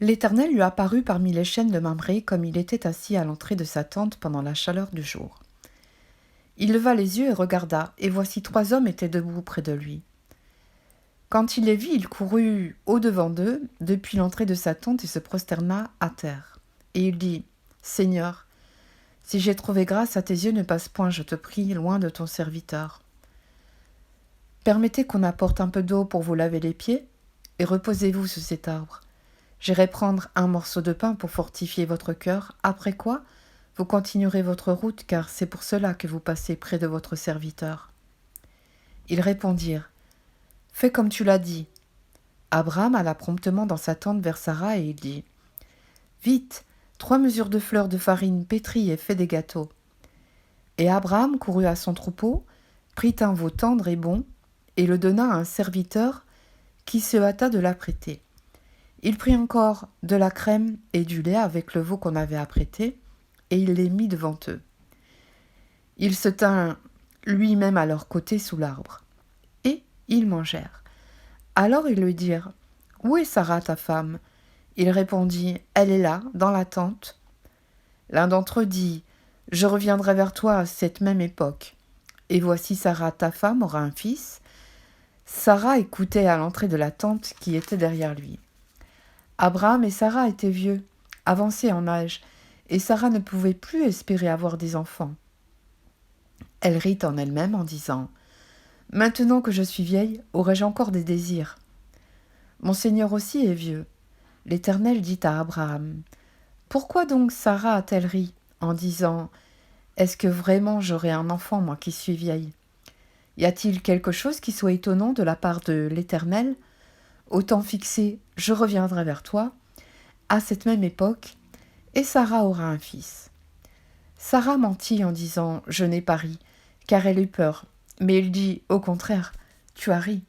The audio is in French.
L'Éternel lui apparut parmi les chênes de Mamré comme il était assis à l'entrée de sa tente pendant la chaleur du jour. Il leva les yeux et regarda, et voici 3 hommes étaient debout près de lui. Quand il les vit, il courut au-devant d'eux, depuis l'entrée de sa tente, et se prosterna à terre. Et il dit, « Seigneur, si j'ai trouvé grâce à tes yeux, ne passe point, je te prie, loin de ton serviteur. Permettez qu'on apporte un peu d'eau pour vous laver les pieds, et reposez-vous sous cet arbre. J'irai prendre un morceau de pain pour fortifier votre cœur, après quoi vous continuerez votre route, car c'est pour cela que vous passez près de votre serviteur. » Ils répondirent, « Fais comme tu l'as dit. » Abraham alla promptement dans sa tente vers Sarah et il dit, « Vite, 3 mesures de fleurs de farine pétrie et fais des gâteaux. » Et Abraham courut à son troupeau, prit un veau tendre et bon, et le donna à un serviteur qui se hâta de l'apprêter. Il prit encore de la crème et du lait avec le veau qu'on avait apprêté, et il les mit devant eux. Il se tint lui-même à leur côté sous l'arbre, et ils mangèrent. Alors ils lui dirent, « Où est Sarah ta femme ?» Il répondit, « Elle est là, dans la tente. » L'un d'entre eux dit, « Je reviendrai vers toi à cette même époque. Et voici Sarah ta femme aura un fils. » Sarah écoutait à l'entrée de la tente qui était derrière lui. Abraham et Sarah étaient vieux, avancés en âge, et Sarah ne pouvait plus espérer avoir des enfants. Elle rit en elle-même en disant, « Maintenant que je suis vieille, aurai-je encore des désirs ? Mon Seigneur aussi est vieux. » L'Éternel dit à Abraham, « Pourquoi donc Sarah a-t-elle ri en disant, « Est-ce que vraiment j'aurai un enfant, moi qui suis vieille ? Y a-t-il quelque chose qui soit étonnant de la part de l'Éternel ? Au temps fixé, je reviendrai vers toi, à cette même époque, et Sarah aura un fils. » Sarah mentit en disant, « Je n'ai pas ri, car elle eut peur. » Mais il dit, « Au contraire, tu as ri.